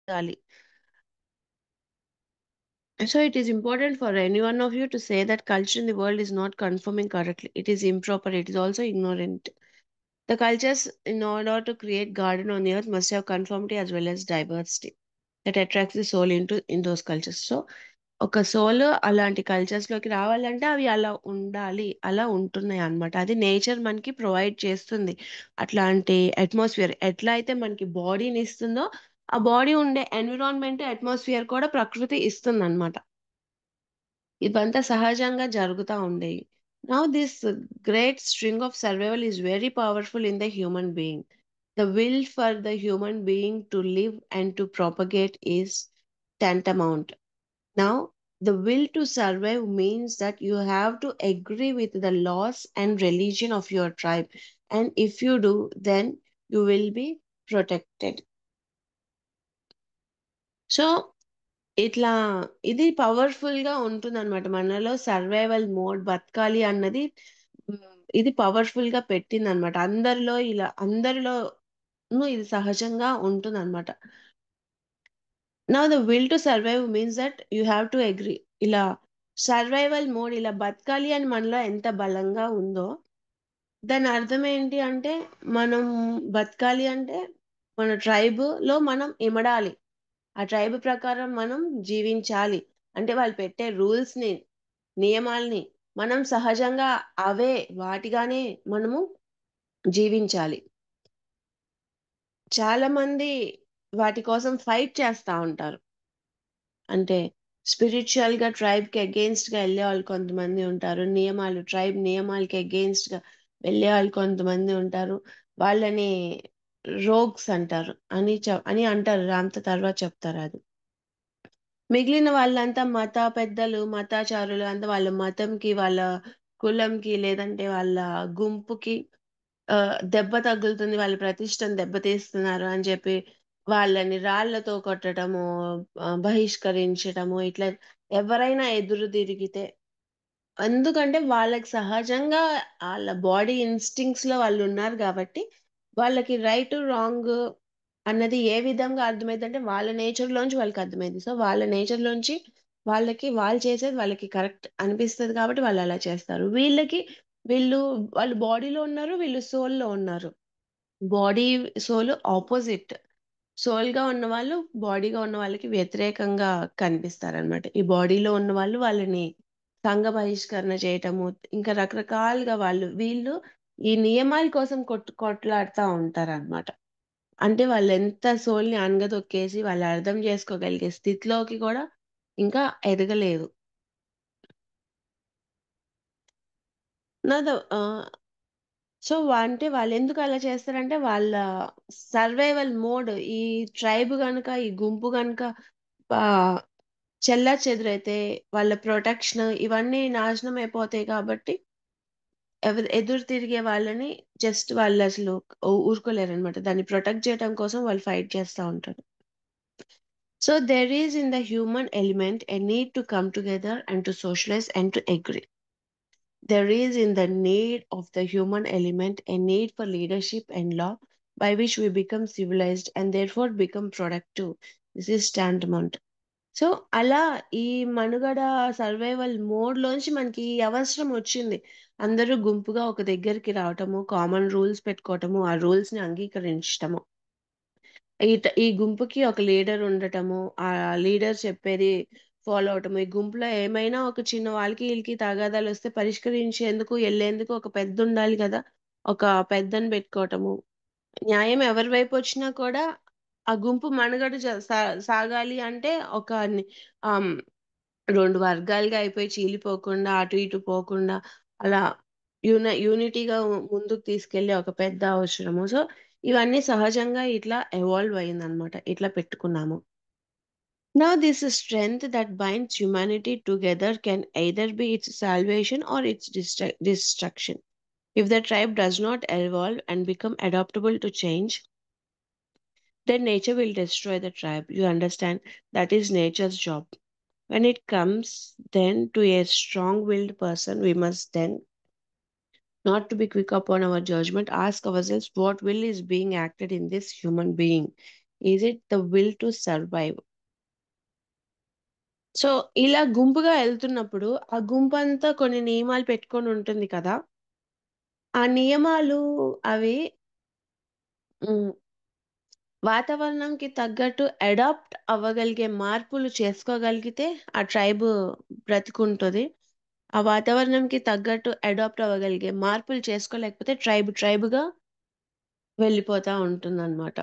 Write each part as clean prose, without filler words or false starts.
ఉండాలి. So it is important for any one of you to say that culture in the world is not conforming correctly. It is improper. It is also ignorant. The cultures, in order to create garden on the earth, must have conformity as well as diversity that attracts the soul into in those cultures. So ఒక soul అలాంటి cultures లోకి రావాలంటే అవి అలా ఉండాలి, అలా ఉంటున్నాయి అన్నమాట. అది నేచర్ మనకి ప్రొవైడ్ చేస్తుంది. అట్లాంటి అట్మాస్ఫియర్ ఎట్లా అయితే మనకి బాడీని ఇస్తుందో, ఆ బాడీ ఉండే ఎన్విరాన్మెంట్ అట్మాస్ఫియర్ కూడా ప్రకృతి ఇస్తుంది అనమాట. ఇవంతా సహజంగా జరుగుతా ఉండేవి. Now this great string of survival is very powerful in the human being. The will for the human being to live and to propagate is tantamount. Now, the will to survive means that you have to agree with the laws and religion of your tribe. And if you do, then you will be protected. So, ఇట్లా ఇది పవర్‌ఫుల్‌గా ఉంటుందనమాట. మనలో survival mode బతకాలి అన్నది ఇది పవర్‌ఫుల్‌గా పెట్టిందనమాట. అందరిలోనూ ఇది సహజంగా ఉంటుందనమాట. Now the will to survive means that you have to agree. ఇలా సర్వైవల్ మోడ్ ఇలా బతకాలి అని మనలో ఎంత బలంగా ఉందో, దాని అర్థం ఏంటి అంటే, మనం బతకాలి అంటే మన ట్రైబ్‌లో మనం ఇమడాలి. ఆ ట్రైబ్ ప్రకారం మనం జీవించాలి. అంటే వాళ్ళు పెట్టే రూల్స్‌ని, నియమాల్ని మనం సహజంగా వాటిగానే మనము జీవించాలి. చాలామంది వాటి కోసం ఫైట్ చేస్తా ఉంటారు. అంటే స్పిరిచ్యువల్‌గా ట్రైబ్‌కి అగెయిన్స్ట్‌గా ఎళ్ళేవాళ్ళు కొంతమంది ఉంటారు. ట్రైబ్ నియమాలకి అగెయిన్స్ట్‌గా వెళ్ళేవాళ్ళు కొంతమంది ఉంటారు. వాళ్ళని రోగ్స్ అంటారు అని అంటారు. రాంతో తర్వాత చెప్తారది. మిగిలిన వాళ్ళంతా పెద్దలు, మతాచారులు అంతా వాళ్ళ మతంకి, వాళ్ళ కులంకి, లేదంటే వాళ్ళ గుంపుకి దెబ్బ తగులుతుంది, వాళ్ళ ప్రతిష్టను దెబ్బతీస్తున్నారు అని చెప్పి వాళ్ళని రాళ్ళతో కొట్టటము, బహిష్కరించటము, ఇట్లా ఎవరైనా ఎదురు తిరిగితే, ఎందుకంటే వాళ్ళకి సహజంగా ఆళ్ళ బాడీ ఇన్‌స్టింక్ట్స్‌లో వాళ్ళున్నారు గాబట్టి, వాళ్ళకి రైట్, రాంగ్ అన్నది ఏ విధంగా అర్థమైద్దంటే, వాళ్ళ నేచర్‌లోంచి వాళ్ళకర్థమైద్ది. సో, వాళ్ళ నేచర్‌లోంచి వాళ్ళు చేసేది వాళ్ళకి కరెక్ట్ అనిపిస్తది కాబట్టి వాళ్ళలా చేస్తారు. వీళ్ళు వాళ్ళు బాడీలో ఉన్నారు, వీళ్ళు సోల్‌లో ఉన్నారు. Body, soul opposite. సోల్‌గా ఉన్నవాళ్ళు, బాడీగా ఉన్న వాళ్ళకి వ్యతిరేకంగా కనిపిస్తారనమాట. ఈ బాడీలో ఉన్నవాళ్ళు వాళ్ళని సంఘ బహిష్కరణ చేయటము, ఇంకా రకరకాలుగా వీళ్ళు ఈ నియమాల కోసం కొట్లాడుతా ఉంటారనమాట. అంటే వాళ్ళెంత సోల్‌ని అణగదొక్కేసి వాళ్ళు అర్థం చేసుకోగలిగే స్థితిలోకి కూడా ఇంకా ఎదగలేదు. నాదో సో, అంటే వాళ్ళెందుకు అలా చేస్తారంటే, వాళ్ళ సర్వైవల్ మోడ్ ఈ ట్రైబ్ గనక, ఈ గుంపు గనక ఆహ్, చెల్లాచెదురైతే వాళ్ళ ప్రొటెక్షన్ ఇవన్నీ నాశనం అయిపోతాయి కాబట్టి, ఎదురు తిరిగే వాళ్ళని వాళ్ళసలు ఊరుకోలేరనమాట. దాన్ని ప్రొటెక్ట్ చేయడం కోసం వాళ్ళు ఫైట్ చేస్తా ఉంటారు. So, there is in the human element a need to come together and to socialize and to agree. There is in the need of the human element a need for leadership and law by which we become civilized and therefore become productive. This is tantamount. So, అలా ఈ మనుగడ survival మోడ్‌లోంచి మనకి ఈ అవసరం వచ్చింది. అందరూ గుంపుగా ఒక దగ్గరికి రావటము, కామన్ రూల్స్ పెట్టుకోవటము, ఆ రూల్స్‌ని అంగీకరించటము. ఈ గుంపుకి ఒక లీడర్ ఉండటము, ఆ లీడర్ చెప్పేది ఫాలో అవ్వటము. ఈ గుంపులో ఏమైనా ఒక చిన్న వాళ్ళకి, ఈళ్ళకి తగాదాలొస్తే పరిష్కరించేందుకు, ఎళ్ళేందుకు ఒక పెద్దుండాలి గదా! ఒక పెద్దని బెట్టుకోవటము. న్యాయం ఎవరి వైపొచ్చినా కూడా ఆ గుంపు మనుగడ సాగాలి అంటే ఒక ఆహ్, 2 వర్గాలుగా అయిపోయి చీలిపోకుండా, అటు ఇటు పోకుండా అలా యూనిటీగా ముందుకు తీసుకెళ్ళే ఒక పెద్ద అవసరము. సో, ఇవన్నీ సహజంగా ఇట్లా ఎవాల్వ్ అయిందనమాట. ఇట్లా పెట్టుకున్నాము. Now this strength that binds humanity together can either be its salvation or its destruction. If the tribe does not evolve and become adaptable to change, then nature will destroy the tribe. You understand? That is nature's job. When it comes then to a strong willed person, we must then not to be quick upon our judgment, ask ourselves what will is being acted in this human being. Is it the will to survive? So, ఇలా గుంపుగా ఎళ్తున్నప్పుడు, ఆ గుంపంతా కొన్ని నియమాలు పెట్టుకొని ఉంటుంది కదా! ఆ నియమాలు అవి హ్మ్. వాతావరణంకి తగ్గట్టు అడాప్ట్ అవ్వగలిగే మార్పులు చేసుకోగలిగితే ఆ ట్రైబు బ్రతికుంటది. ఆ వాతావరణంకి తగ్గట్టు అడాప్ట్ అవ్వగలిగే మార్పులు చేసుకోలేకపోతే ట్రైబ్‌గా వెళ్ళిపోతా ఉంటుందనమాట.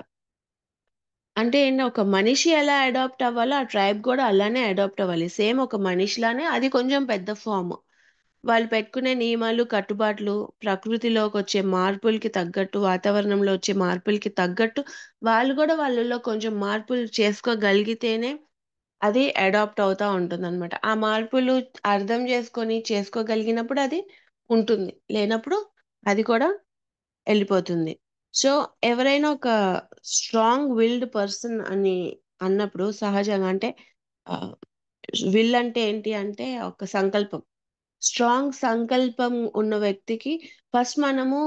అంటే ఏంటి, ఒక మనిషి ఎలా అడాప్ట్ అవ్వాలో ఆ ట్రైబ్ గూడా అలానే అడాప్ట్ అవ్వాలి. సేమ్ ఒక మనిషిలానే అది కొంచెం పెద్ద ఫార్మ్. వాళ్ళు పెట్టుకునే నియమాలు, కట్టుబాట్లు, ప్రకృతిలోకొచ్చే మార్పులకి తగ్గట్టు, వాతావరణంలో వచ్చే మార్పులకి తగ్గట్టు, వాళ్ళు గూడా వాళ్ళలో కొంచెం మార్పులు చేసుకోగలిగితేనే అది అడాప్ట్ అవుతా ఉంటుందనమాట. ఆ మార్పులు అర్థం చేసుకొని, చేసుకోగలిగినప్పుడు అది ఉంటుంది. లేనప్పుడు అది కూడా ఎళ్ళిపోతుంది. సో, ఎవరైనా ఒక స్ట్రాంగ్ విల్డ్ పర్సన్ అని అన్నప్పుడు సహజంగా అంటే ఆహ్, విల్ అంటే ఏంటి అంటే ఒక సంకల్పం. స్ట్రాంగ్ సంకల్పం ఉన్న వ్యక్తికి ఫస్ట్ మనము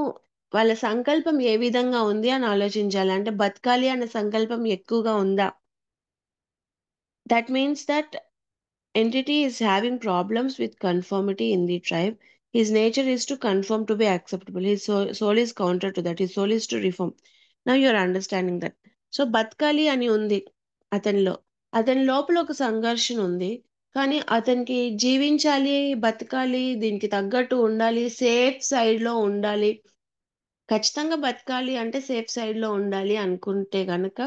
వాళ్ళ సంకల్పం ఏ విధంగా ఉంది అని ఆలోచించాలి. అంటే బతకాలి అనే సంకల్పం ఎక్కువగా ఉందా? That means that entity is having problems with conformity in the tribe. His nature is to conform to be acceptable. His soul is counter to that. His soul is to reform. Now you are understanding that. So, బతకాలి అని ఉంది అతనిలో. అతని లోపల ఒక సంఘర్షణ ఉంది. కానీ అతనికి జీవించాలి, బతకాలి, దీనికి తగ్గట్టు ఉండాలి, సేఫ్ సైడ్‌లో ఉండాలి. ఖచ్చితంగా బతకాలి అంటే సేఫ్ సైడ్‌లో ఉండాలి అనుకుంటే గనక,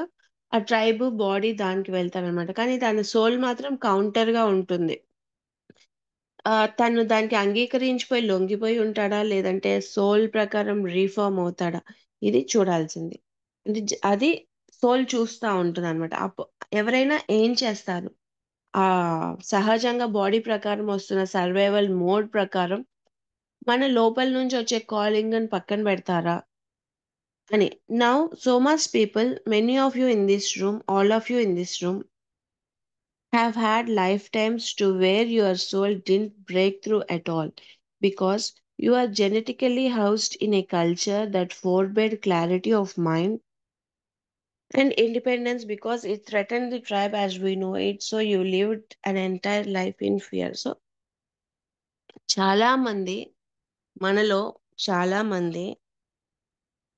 ఆ ట్రైబ్ బాడీ దానికి వెళ్తారనమాట. కానీ దాని సోల్ మాత్రం కౌంటర్‌గా ఉంటుంది. తను దానికి అంగీకరించిపోయి లొంగిపోయి ఉంటాడా? లేదంటే సోల్ ప్రకారం రీఫార్మ్ అవుతాడా? ఇది చూడాల్సింది. అంటే అది సోల్ చూస్తా ఉంటదనమాట. ఎవరైనా ఏం చేస్తారు? సహజంగా బాడీ ప్రకారం వస్తున్న సర్వైవల్ మోడ్ ప్రకారం మన లోపల నుంచి వచ్చే కాలింగ్‌ని పక్కన పెడతారా? అని. Now, so much people, many of you in this room, all of you in this room, have had lifetimes to where your soul didn't break through at all because you are genetically housed in a culture that forbade clarity of mind and independence because it threatened the tribe as we know it. So you lived an entire life in fear. So చాలా మంది మనలో చాలా మంది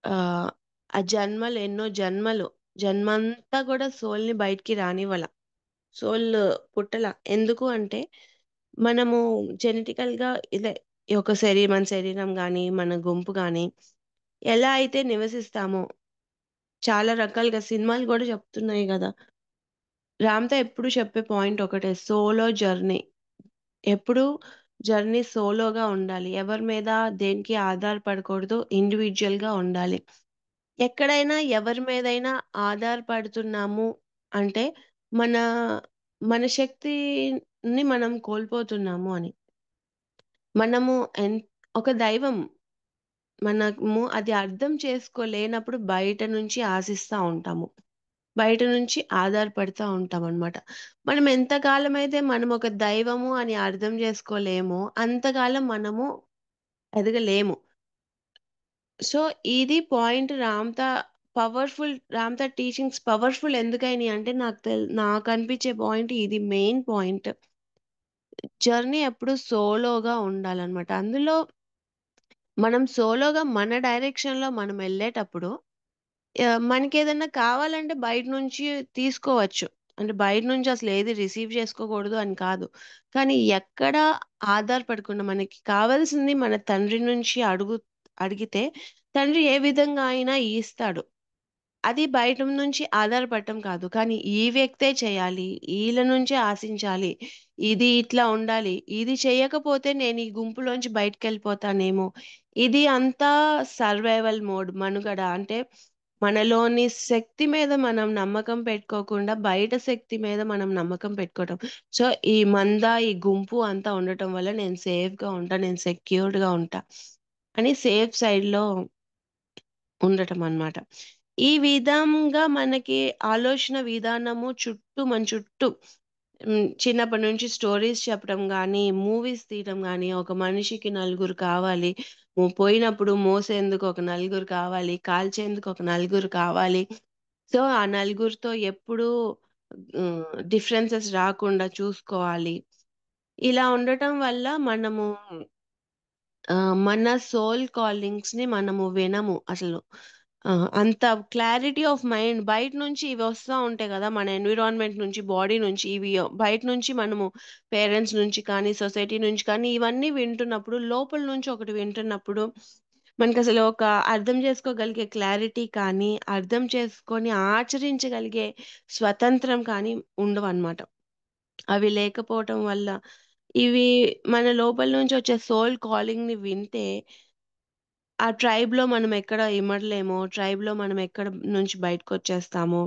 ఆహ్, ఆ జన్మలు ఎన్నో జన్మలు జన్మంతా కూడా సోల్‌ని బయటికి రానివ్వల. సోల్ పుట్టల. ఎందుకు అంటే, మనము జెనెటికల్‌గా ఇదే ఒక మన శరీరం గాని, మన గుంపు గాని, ఎలా అయితే నివసిస్తామో చాలా రకాలుగా సినిమాలు గూడా చెప్తున్నాయి గదా! 'రామ్‌తో' ఎప్పుడు చెప్పే పాయింట్ ఒకటే సోలో జర్నీ. ఎప్పుడూ జర్నీ సోలోగా ఉండాలి. ఎవరి మీద దేనికి ఆధారపడకూడదు. ఇండివిడ్యుయల్‌గా ఉండాలి. ఎక్కడైనా ఎవరి మీదైనా ఆధారపడుతున్నాము అంటే, మన మన శక్తిని మనం కోల్పోతున్నాము అని. మనము ఎన్ ఒక దైవం మనము అది అర్థం చేసుకోలేనప్పుడు బయట నుంచి ఆశిస్తా ఉంటాము. బయట నుంచి ఆధారపడతా ఉంటామనమాట. మనం ఎంత కాలమైతే మనం ఒక దైవము అని అర్థం చేసుకోలేమో, అంతకాలం మనము ఎదగలేము. సో, ఇది పాయింట్ రామ్‌తా టీచింగ్స్ పవర్‌ఫుల్ ఎందుకయినియి అంటే నాకనిపించే పాయింట్ ఇది మెయిన్ పాయింట్. జర్నీ ఎప్పుడు సోలోగా ఉండాలనమాట. అందులో మనం సోలోగా మన డైరెక్షన్‌లో మనం ఎళ్ళేటప్పుడు మనకేదన్నా కావాలంటే బయట నుంచి తీసుకోవచ్చు. అంటే బయట నుంచి అసలేది రిసీవ్ చేసుకోకూడదు అని కాదు. కానీ ఎక్కడ ఆధారపడకుండా మనకి కావాల్సింది మన తండ్రి నుంచి అడిగితే తండ్రి ఏ విధంగా అయినా ఇస్తాడు. అది బయట నుంచి ఆధారపడటం కాదు. కానీ ఈ వ్యక్తే చేయాలి. ఈళ్ళ నుంచే ఆశించాలి. ఇది ఇట్లా ఉండాలి. ఇది చేయకపోతే నేను ఈ గుంపులోంచి బయటికెళ్ళిపోతానేమో. ఇది అంతా సర్వైవల్ మోడ్ మనుగడ. అంటే మనలోని శక్తి మీద మనం నమ్మకం పెట్టుకోకుండా బయట శక్తి మీద మనం నమ్మకం పెట్టుకోవటం. సో, ఈ గుంపు అంతా ఉండటం వల్ల నేను సేఫ్‌గా ఉంటా. నేను సెక్యూర్డ్‌గా ఉంటా అని సేఫ్ సైడ్‌లో ఉండటం అన్నమాట. ఈ విధంగా మనకి ఆలోచన విధానము మన చుట్టూ చిన్నప్పటి నుంచి స్టోరీస్ చెప్పడం గానీ, మూవీస్ తీయటం గానీ, ఒక మనిషికి నలుగురు కావాలి. పోయినప్పుడు మోసేందుకు ఒక నలుగురు కావాలి. కాల్చేందుకు ఒక నలుగురు కావాలి. సో, ఆ నలుగురితో ఎప్పుడూ డిఫరెన్సెస్ రాకుండా చూసుకోవాలి. ఇలా ఉండటం వల్ల మనము మన సోల్ కాలింగ్స్‌ని మనము వినము అసలు. అంత క్లారిటీ ఆఫ్ మైండ్ బయట నుంచి ఇవి వస్తా ఉంటాయి గదా! మన ఎన్విరాన్మెంట్ నుంచి, బాడీ నుంచి ఇవి బయట నుంచి మనము పేరెంట్స్ నుంచి కానీ, సొసైటీ నుంచి కానీ ఇవన్నీ వింటున్నప్పుడు, లోపల నుంచి ఒకటి వింటున్నప్పుడు, మనకసలు ఒక అర్థం చేసుకోగలిగే క్లారిటీ కానీ, అర్థం చేసుకొని ఆచరించగలిగే స్వతంత్రం కానీ ఉండవనమాట. అవి లేకపోవటం వల్ల ఇవి మన లోపల నుంచి వచ్చే సోల్ కాలింగ్‌ని వింటే, ఆ ట్రైబ్‌లో మనం ఎక్కడ ఇమడలేమో, ట్రైబ్‌లో మనం ఎక్కడ నుంచి బయటకొచ్చేస్తామో,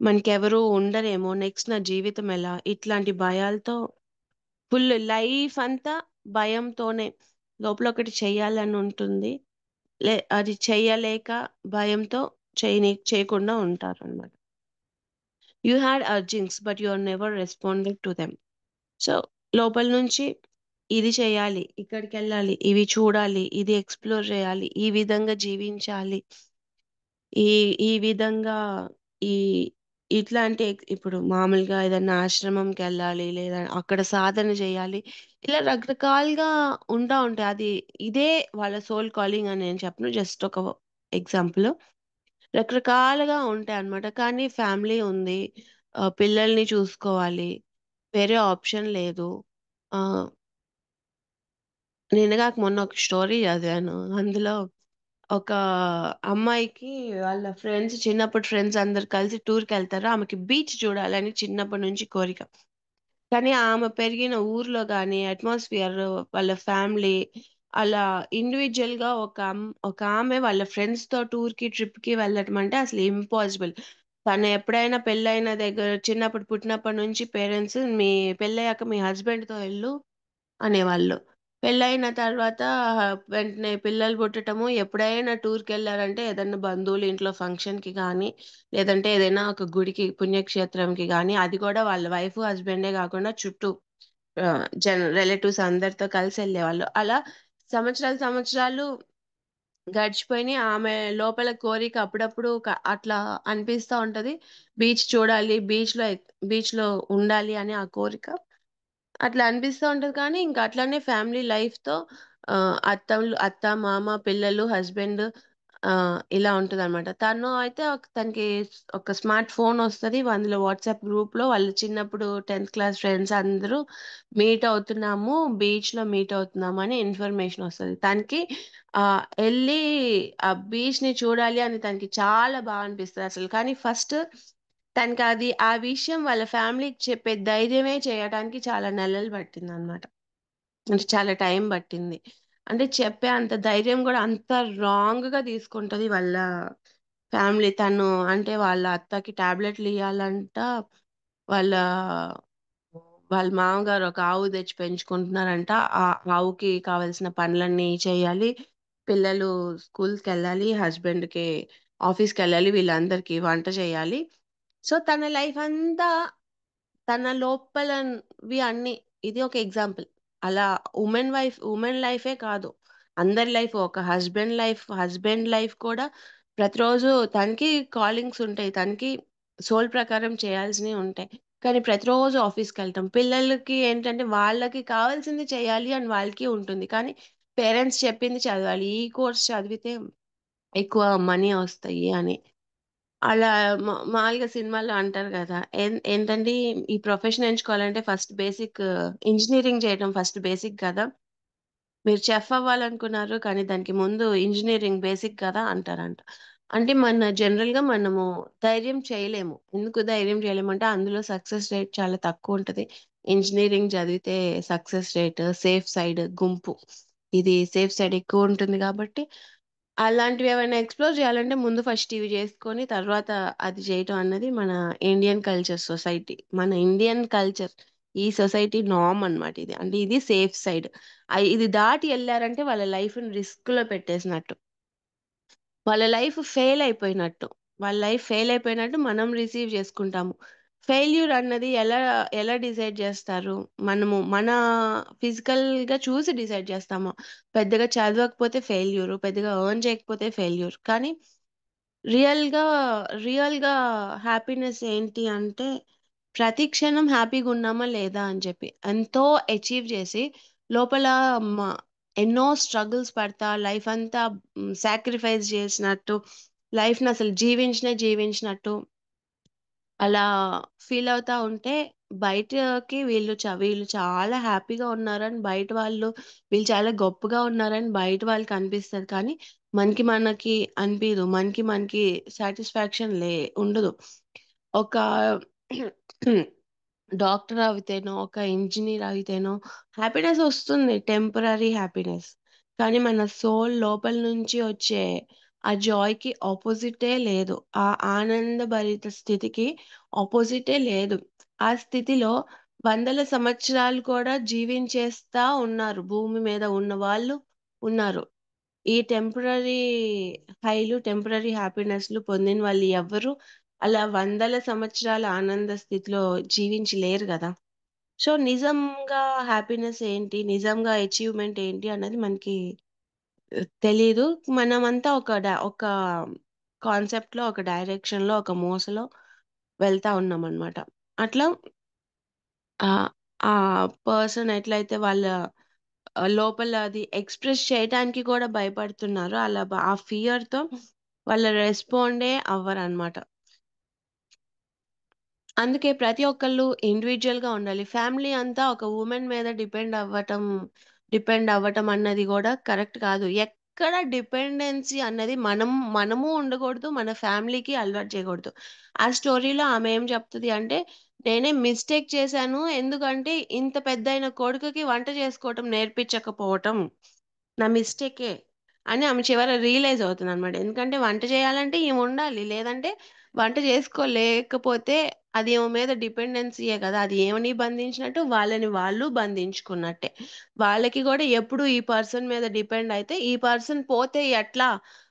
మనకెవరు ఉండరేమో, నెక్స్ట్ నా జీవితం ఎలా? ఇట్లాంటి భయాలతో ఫుల్ లైఫ్ అంతా భయంతోనే. లోపల ఒకటి చెయ్యాలని ఉంటుంది. అది చెయ్యలేక భయంతో చేయకుండా ఉంటారనమాట. You had urgings but you are never responding to them. So, లోపల నుంచి ఇది చేయాలి, ఇక్కడికెళ్ళాలి, ఇవి చూడాలి, ఇది ఎక్స్‌ప్లోర్ చేయాలి, ఈ విధంగా జీవించాలి. ఈ ఈ విధంగా ఈ ఇట్లాంటి ఇప్పుడు మామూలుగా ఏదన్నా ఆశ్రమంకెళ్ళాలి, లేదా అక్కడ సాధన చేయాలి. ఇలా రకరకాలుగా ఉంటాయి. ఇదే వాళ్ళ సోల్ కాలింగ్ అని నేను చెప్పను. జస్ట్ ఒక ఎగ్జాంపుల్. రకరకాలుగా ఉంటాయన్నమాట. కానీ ఫ్యామిలీ ఉంది. పిల్లల్ని చూసుకోవాలి. వేరే ఆప్షన్ లేదు. ఆహ్, నిన్నగాక మొన్న ఒక స్టోరీ చదివాను. అందులో ఒక అమ్మాయికి వాళ్ళ ఫ్రెండ్స్ చిన్నప్పుడు ఫ్రెండ్స్ అందరూ కలిసి టూర్‌కెళ్తారు. ఆమెకి బీచ్ చూడాలని చిన్నప్పటి నుంచి కోరిక. కానీ ఆమె పెరిగిన ఊర్లో గాని, అట్మాస్ఫియర్ వాళ్ళ ఫ్యామిలీ అలా ఇండివిడ్యుయల్‌గా ఒక ఆమె వాళ్ళ ఫ్రెండ్స్‌తో టూర్‌కి, ట్రిప్‌కి వెళ్ళటం అంటే అసలు ఇంపాసిబుల్. తను ఎప్పుడైనా పెళ్లయిన దగ్గర చిన్నప్పుడు పుట్టినప్పటి నుంచి పేరెంట్స్ "మీ పెళ్లయ్యాక మీ హస్బెండ్‌తో ఎళ్ళు" అనేవాళ్ళు. పెళ్లయిన తర్వాత వెంటనే పిల్లలు పుట్టటము, ఎప్పుడైనా టూర్‌కెళ్లారంటే ఏదన్నా బంధువుల ఇంట్లో ఫంక్షన్‌కి గానీ, లేదంటే ఏదైనా ఒక గుడికి, పుణ్యక్షేత్రంకి గానీ, అది కూడా వాళ్ళ వైఫ్, హస్బెండే గాకుండా చుట్టూ రిలేటివ్స్ అందరితో కలిసెళ్ళేవాళ్ళు. అలా సంవత్సరాలు గడిచిపోయినియి. ఆమె లోపల కోరిక అప్పుడప్పుడు అట్లా అనిపిస్తా ఉంటది. బీచ్ చూడాలి, బీచ్‌లో ఉండాలి అని ఆ కోరిక. అట్లా అనిపిస్తా ఉంటది కానీ, ఇంక అట్లనే ఫ్యామిలీ లైఫ్‌తో అత్త, మామ, పిల్లలు, హస్బెండ్ ఇలా ఉంటదనమాట. తను అయితే తనకి ఒక స్మార్ట్ ఫోనొస్తది. అందులో వాట్సాప్ గ్రూప్‌లో వాళ్ళు చిన్నప్పుడు 10థ్ క్లాస్ ఫ్రెండ్స్ అందరూ మీట్ అవుతున్నాము, బీచ్‌లో మీట్ అవుతున్నామని ఇన్ఫర్మేషనొస్తది. తనకి ఎళ్లి ఆ బీచ్‌ని చూడాలి అని తనకి చాలా అనిపిస్తదసలు. కానీ ఫస్ట్ తనకది ఆ విషయం వాళ్ళ ఫ్యామిలీకి చెప్పే ధైర్యమే చేయటానికి చాలా నెలలు పట్టిందనమాట. అంటే చాలా టైం పట్టింది. అంటే చెప్పే అంత ధైర్యం గూడా అంత రాంగ్‌గా తీసుకుంటది వాళ్ళ ఫ్యామిలీ. తను అంటే వాళ్ళ అత్తకి టాబ్లెట్లియ్యాలంట. వాళ్ళ వాళ్ళ మామగారు ఒక ఆవు తెచ్చి పెంచుకుంటున్నారంట. ఆ ఆవుకి కావాల్సిన పనులన్నీ చేయాలి. పిల్లలు స్కూల్‌కెళ్ళాలి. హస్బెండ్‌కి ఆఫీస్‌కెళ్ళాలి. వీళ్ళందరికీ వంట చేయాలి. సో, తన లైఫ్ అంతా తన లోపలవి అన్నీ ఇది ఒక ఎగ్జాంపుల్. అలా వుమెన్ లైఫే కాదు. అందరి లైఫ్ ఒక హస్బెండ్ లైఫ్ కూడా ప్రతిరోజు తనకి కాలింగ్స్ ఉంటాయి. తనకి సోల్ ప్రకారం చేయాల్సినయి ఉంటాయి. కానీ ప్రతిరోజు ఆఫీస్‌కెళ్ళటం. పిల్లలకి ఏంటంటే వాళ్ళకి కావాల్సింది చేయాలి అని వాళ్ళకి ఉంటుంది. కానీ పేరెంట్స్ చెప్పింది చదవాలి. ఈ కోర్స్ చదివితే ఎక్కువ మనీ ఒస్తాయి అని. అలా మాములుగా సినిమాల్లో అంటారు గదా! ఏంటండి ఈ ప్రొఫెషన్ ఎంచుకోవాలంటే ఫస్ట్ బేసిక్ ఇంజినీరింగ్ చేయడం ఫస్ట్ బేసిక్ గదా! మీరు చెఫ్ అవ్వాలనుకున్నారు. కానీ దానికి ముందు ఇంజినీరింగ్ బేసిక్ కదా! అంటారంట. అంటే జనరల్‌గా మనము ధైర్యం చేయలేము. ఎందుకు ధైర్యం చేయలేమంటే అందులో సక్సెస్ రేట్ చాలా తక్కువుంటది. ఇంజినీరింగ్ చదివితే సక్సెస్ రేట్ సేఫ్ సైడ్ గుంపు. ఇది సేఫ్ సైడ్ ఎక్కువుంటుంది గాబట్టి అలాంటివేవన్నా ఎక్స్‌ప్లోర్ జేయాలంటే ముందు ఫస్ట్ ఇవి జేసుకొని తర్వాత అది జేయటం అన్నది మన ఇండియన్ కల్చర్ సొసైటీ. మన ఇండియన్ కల్చర్. ఈ సొసైటీ నార్మ్ అన్నమాట ఇది. అంటే ఇది సేఫ్ సైడ్. ఇది దాటి ఎళ్లారంటే వాళ్ళ లైఫ్‌ని రిస్క్‌లో పెట్టేసినట్టు. వాళ్ళ లైఫ్ ఫెయిల్ అయిపోయినట్టు. వాళ్ళ లైఫ్ ఫెయిల్ అయిపోయినట్టు మనం రిసీవ్ జేసుకుంటాము. ఫెయిల్యూర్ అన్నది ఎలా డిసైడ్ జేస్తారు? మనము మన ఫిజికల్‌గా చూసి డిసైడ్ జేస్తాము. పెద్దగా చదవకపోతే ఫెయిల్యూరు, పెద్దగా ఎర్న్ చేయకపోతే ఫెయిల్యూర్. కానీ రియల్‌గా, రియల్‌గా హ్యాపీనెస్ ఏంటి అంటే, ప్రతి క్షణం హ్యాపీగున్నామా లేదా అని చెప్పి. ఎంతో అచీవ్ చేసి, లోపల మ ఎన్నో స్ట్రగుల్స్ పడతా, లైఫంతా సాక్రిఫైస్ చేసినట్టు, లైఫ్‌నసలు జీవించినట్టు అలా ఫీలవుతా ఉంటే, బయటకి వీళ్ళు చాలా హ్యాపీగా ఉన్నారని బయట వాళ్ళు, వీళ్ళు చాలా గొప్పగా ఉన్నారని బయట వాళ్ళకనిపిస్తది. కానీ, మనకి అనిపియదు. మనకి సాటిస్ఫాక్షన్ ఉండదు. ఒక డాక్టర్ అయితేనో, ఒక ఇంజినీర్ అయితేనో హ్యాపీనెస్ ఒస్తుంది. Temporary happiness. కానీ మన సోల్ లోపల నుంచి వచ్చే ఆ జాయ్‌కి అపోజిటే లేదు. ఆ ఆనందభరిత స్థితికి అపోజిటే లేదు. ఆ స్థితిలో వందల సంవత్సరాలు కూడా జీవించేస్తా ఉన్నారు. భూమి మీద ఉన్నవాళ్ళు ఉన్నారు. ఈ టెంపరరీ టెంపరరీ హ్యాపీనెస్‌లు పొందిన వాళ్ళు ఎవ్వరు అలా వందల సంవత్సరాల ఆనంద స్థితిలో జీవించి లేరు గదా! సో, నిజంగా హ్యాపీనెస్ ఏంటి? నిజంగా అచీవ్‌మెంట్ ఏంటి? అన్నది మనకి తెలీదు. మనమంతా ఒక కాన్సెప్ట్‌లో, ఒక డైరెక్షన్‌లో, ఒక మూసలో వెళ్తా ఉన్నామనమాట. అట్లా ఆహ్, ఆ పర్సన్ ఎట్లయితే వాళ్ళ లోపల అది ఎక్స్‌ప్రెస్ చేయటానికి కూడా భయపడుతున్నారో, అలా ఆ ఫియర్‌తో వాళ్ళు రెస్పాండే అవ్వరనమాట. అందుకే ప్రతి ఒక్కళ్ళు ఇండివిడ్యుయల్‌గా ఉండాలి. ఫ్యామిలీ అంతా ఒక వుమెన్ మీద డిపెండ్ అవ్వటం అన్నది గూడా కరెక్ట్ కాదు. ఎక్కడ డిపెండెన్సీ అన్నది మనము ఉండకూడదు. మన ఫ్యామిలీకి అలవాటు చేయకూడదు. ఆ స్టోరీలో ఆమె ఏం చెప్తది అంటే, నేనే మిస్టేక్ చేశాను. ఎందుకంటే ఇంత పెద్దయిన కొడుకుకి వంట చేసుకోవటం నేర్పించకపోవటం నా మిస్టేకే అని ఆమె చివర రియలైజ్ అవుతుందనమాట. ఎందుకంటే వంట చేయాలంటే ఈమె ఉండాలి. లేదంటే వంట చేసుకోలేకపోతే అది ఈమె మీద డిపెండెన్సీయే కదా! అది ఈమెని బంధించినట్టు, వాళ్ళని వాళ్ళు బంధించుకున్నట్టే. వాళ్ళకి గూడా ఎప్పుడు ఈ పర్సన్ మీద డిపెండ్ అయితే, ఈ పర్సన్ పోతే ఎట్లా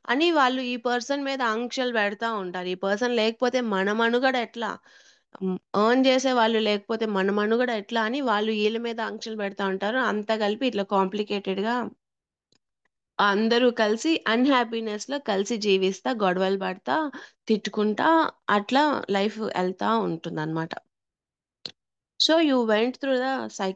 అని వాళ్ళు ఈ పర్సన్ మీద ఆంక్షలు పెడతా ఉంటారు. ఈ పర్సన్ లేకపోతే మన మనుగడ ఎట్లా? ఎర్న్ చేసేవాళ్ళు లేకపోతే మన మనుగడ ఎట్లా అని వాళ్ళు ఈళ్ళ మీద ఆంక్షలు పెడతా ఉంటారు. అంతా కలిపి ఇట్లా కాంప్లికేటెడ్‌గా అందరూ కలిసి అన్‌హ్యాపీనెస్‌లో కలిసి జీవిస్తా, గొడవలు పడతా, తిట్టుకుంటా అట్లా లైఫ్ ఎళ్తా ఉంటుందనమాట. So, you went through the Sye